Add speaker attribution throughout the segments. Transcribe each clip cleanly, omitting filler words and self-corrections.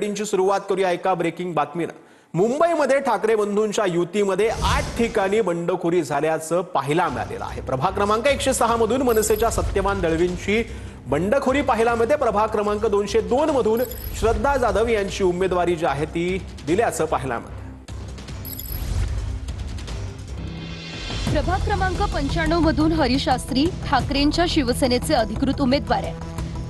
Speaker 1: ची सुरुवात करूया एका ब्रेकिंग बातमीनं। मुंबईमध्ये ठाकरे बंधूंच्या युतीमध्ये 8 ठिकाणी बंडखोरी झाल्याचं पाहायला मिळालेलं आहे। प्रभाग क्रमांक 106 मधून मनसेच्या सत्यवान दळवींची बंडखोरी पाहायला मिळते। प्रभाग क्रमांक 202 मधून श्रद्धा जाधव यांची उमेदवारी जी आहे ती दिल्याचं पाहायला मिळते।
Speaker 2: प्रभाग क्रमांक 95 मधून हरिशास्त्री ठाकरेंच्या शिवसेनेचे अधिकृत उमेदवार आहे।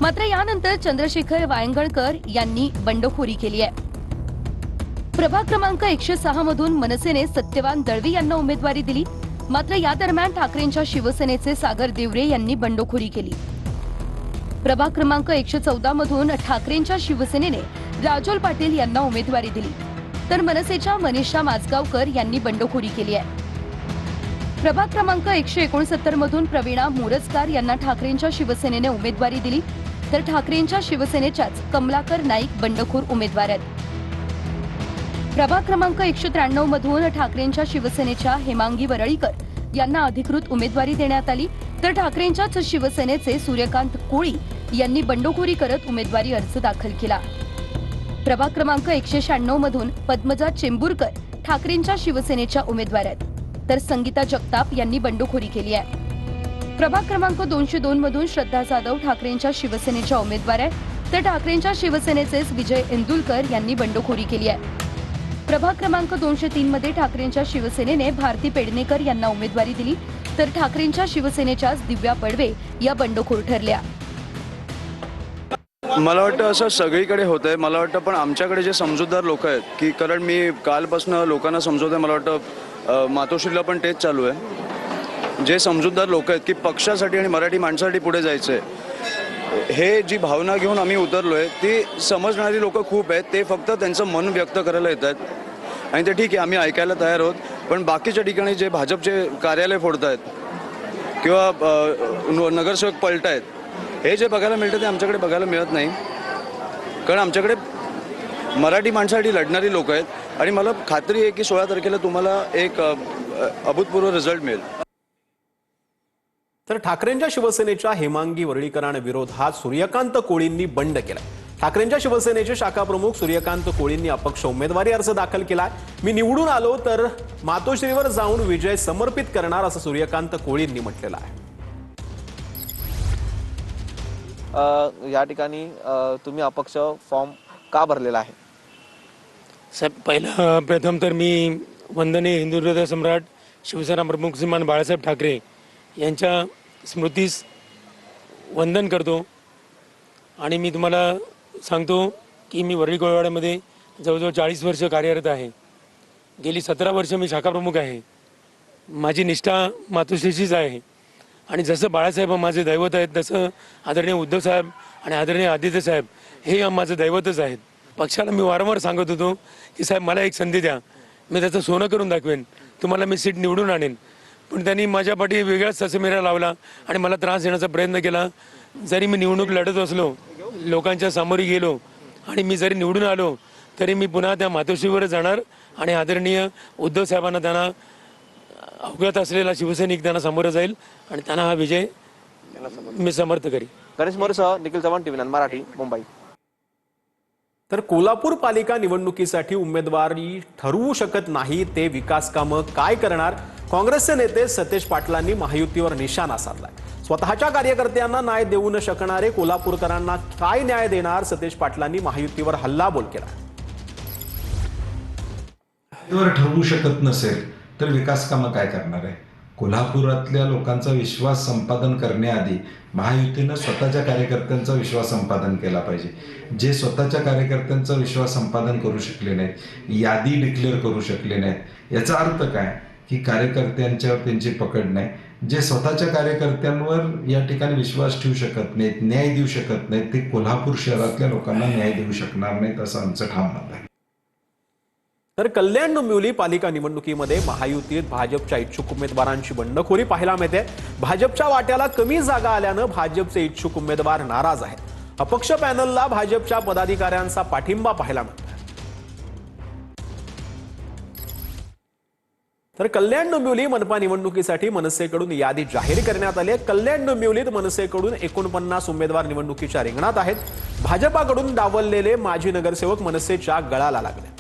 Speaker 2: मात्र यानंतर चंद्रशेखर वायंगणकर यांनी बंडखोरी केली आहे। प्रभाग क्रमांक 106 मधून मनसेने सत्यवान दळवी यांना उमेदवारी दिली। मात्र या दरम्यान ठाकरेंच्या शिवसेनेचे सागर देवरे यांनी बंडखोरी केली। प्रभाग क्रमांक 114 मधून ठाकरेंच्या शिवसेनेने राजोल पाटील यांना उमेदवारी दिली, तर मनसेच्या मनीषा माजगावकर यांनी बंडखोरी केली आहे। प्रभाग क्रमांक 169 मधून प्रवीणा मोरजकार यांना ठाकरेंच्या शिवसेनेने उमेदवारी दिली, तर ठाकरेंच्या शिवसेनेच्याच कमलाकर नाईक बंडखोर उमेदवार आहेत। प्रभाग क्रमांक 193 मधून ठाकरेंच्या शिवसेनेच्या हेमांगी वरळीकर यांना अधिकृत उमेदवारी देण्यात आली, तर ठाकरेंच्याच शिवसेनेचे सूर्यकांत कोळी यांनी बंडखोरी करत उमेदवारी अर्ज दाखल केला। प्रभाग क्रमांक 196 मधून पद्मजा चेंबूरकर ठाकरेंच्या शिवसेनेच्या उमेदवार आहेत, तर संगीता जगताप यांनी बंडखोरी केली आहे। प्रभाग क्रमांक 202 मधून श्रद्धा जाधव ठाकरेंच्या शिवसेनेच्या उमेदवार आहे, तर ठाकरेंच्या शिवसेनेचेच विजय इंदुलकर यांनी बंडखोरी केली आहे। प्रभाग क्रमांक 203 मध्ये ठाकरेंच्या शिवसेनेने भारती पेडणेकर यांना उमेदवारी दिली, तर ठाकरेंच्या शिवसेनेच्याच दिव्या पडवे या बंडखोर ठरल्या।
Speaker 3: मला वाटतं असं सगळीकडे होतंय। मला वाटतं पण आमच्याकडे जे समजूतदार लोक आहेत की कारण मी कालपासून लोकांना समजवतोय, मला वाटतं मातोश्रीला पण तेच चालू आहे। जे समजूतदार लोक आहेत की पक्षासाठी आणि मराठी माणसासाठी पुढे जायचंय, हे जी भावना घेऊन आम्ही उतरलोय ती समजणारी लोक खूप आहेत। ते फक्त त्यांचं मन व्यक्त करायला येतात आणि ते ठीक आहे, आम्ही ऐकायला तयार आहोत। पण बाकीच्या ठिकाणी जे भाजपचे कार्यालय फोडतायत किंवा नगरसेवक पलटायत, हे जे बघायला मिळतं ते आमच्याकडे बघायला मिळत नाही। कारण आमच्याकडे मराठी माणसासाठी लढणारी लोक आहेत आणि मला खात्री आहे की 16 तारखेला तुम्हाला एक अभूतपूर्व रिझल्ट मिळेल।
Speaker 1: तर ठाकरेंच्या शिवसेनेच्या हेमांगी वरळीकरांविरोधात सूर्यकांत कोळींनी बंड केलाय। ठाकरेंच्या शिवसेनेचे शाखा प्रमुख सूर्यकांत कोळींनी अपक्ष उमेदवारी अर्ज दाखल केलाय। मी निवडून आलो तर मातोश्रीवर जाऊन विजय समर्पित करणार असं सूर्यकांत कोळींनी म्हटलेलं आहे।
Speaker 4: या ठिकाणी तुम्ही अपक्ष फॉर्म का भरलेला आहे?
Speaker 5: साहेब, प्रथम तर मी वंदनीय हिंदू हृदय सम्राट शिवसेना प्रमुख श्रीमान बाळासाहेब ठाकरे यांच्या स्मृतीस वंदन करतो आणि मी तुम्हाला सांगतो की मी वरळी कोळीवाड्यामध्ये जवळजवळ 40 वर्ष कार्यरत आहे। गेली 17 वर्ष मी शाखा प्रमुख आहे। माझी निष्ठा मातोश्रीचीच आहे आणि जसं बाळासाहेब माझे दैवत आहेत तसं आदरणीय उद्धव साहेब आणि आदरणीय आदित्य साहेब हे माझं दैवतच आहेत। पक्षाला मी वारंवार सांगत होतो की साहेब मला एक संधी द्या, मी त्याचं सोनं करून दाखवेन, तुम्हाला मी सीट निवडून आणेन। पण त्यांनी माझ्या पाठी वेगळाच ससेमिरा लावला आणि मला त्रास देण्याचा प्रयत्न केला। जरी मी निवडणूक लढत असलो, लोकांच्या सामोरी गेलो आणि मी जरी निवडून आलो तरी मी पुन्हा त्या मातोश्रीवर जाणार आणि आदरणीय उद्धव साहेबांना त्यांना अवगत असलेला शिवसैनिक त्यांना सामोरं जाईल आणि त्यांना हा विजय मी समर्थ करीन।
Speaker 4: गणेश मोरेसह निखिल चव्हाण, टीव्ही 9 मराठी, मुंबई।
Speaker 1: तर कोल्हापूर पालिका निवडणुकीसाठी उमेदवारी ठरवू शकत नाही ते विकास कामं काय करणार? काँग्रेसचे नेते सतेज पाटलांनी महायुतीवर निशाणा साधलाय। स्वतःच्या कार्यकर्त्यांना न्याय देऊ न शकणारे कोल्हापूरकरांना काय न्याय देणार? सतेज पाटलांनी महायुतीवर हल्लाबोल केला।
Speaker 6: ठरवू शकत नसेल तर विकास कामं काय करणार आहे? कोल्हापुरातल्या लोकांचा विश्वास संपादन करण्याआधी महायुतीनं स्वतःच्या कार्यकर्त्यांचा विश्वास संपादन केला पाहिजे। जे स्वतःच्या कार्यकर्त्यांचा विश्वास संपादन करू शकले नाहीत, यादी डिक्लेअर करू शकले नाहीत, याचा अर्थ काय की कार्यकर्त्यांच्यावर त्यांची पकड नाही। जे स्वतःच्या कार्यकर्त्यांवर या ठिकाणी विश्वास ठेवू शकत नाहीत, न्याय देऊ शकत नाहीत, ते कोल्हापूर शहरातल्या लोकांना न्याय देऊ शकणार नाहीत असं आमचं ठाम मत आहे।
Speaker 1: तर कल्याण डोंबिवली पालिका निवडणुकीमध्ये महायुतीत भाजपच्या इच्छुक उमेदवारांची बंडखोरी पाहायला मिळते। भाजपच्या वाट्याला कमी जागा आल्यानं भाजपचे इच्छुक उमेदवार नाराज आहेत। अपक्ष पॅनलला भाजपच्या पदाधिकाऱ्यांचा पाठिंबा पाहायला मिळतो। तर कल्याण डोंबिवली मनपा निवडणुकीसाठी मनसेकडून यादी जाहीर करण्यात आली आहे. कल्याण डोंबिवलीत मनसेकडून 49 उमेदवार निवडणुकीच्या रिंगणात आहेत. भाजपाकडून डावललेले माजी नगरसेवक मनसेच्या गळाला लागले.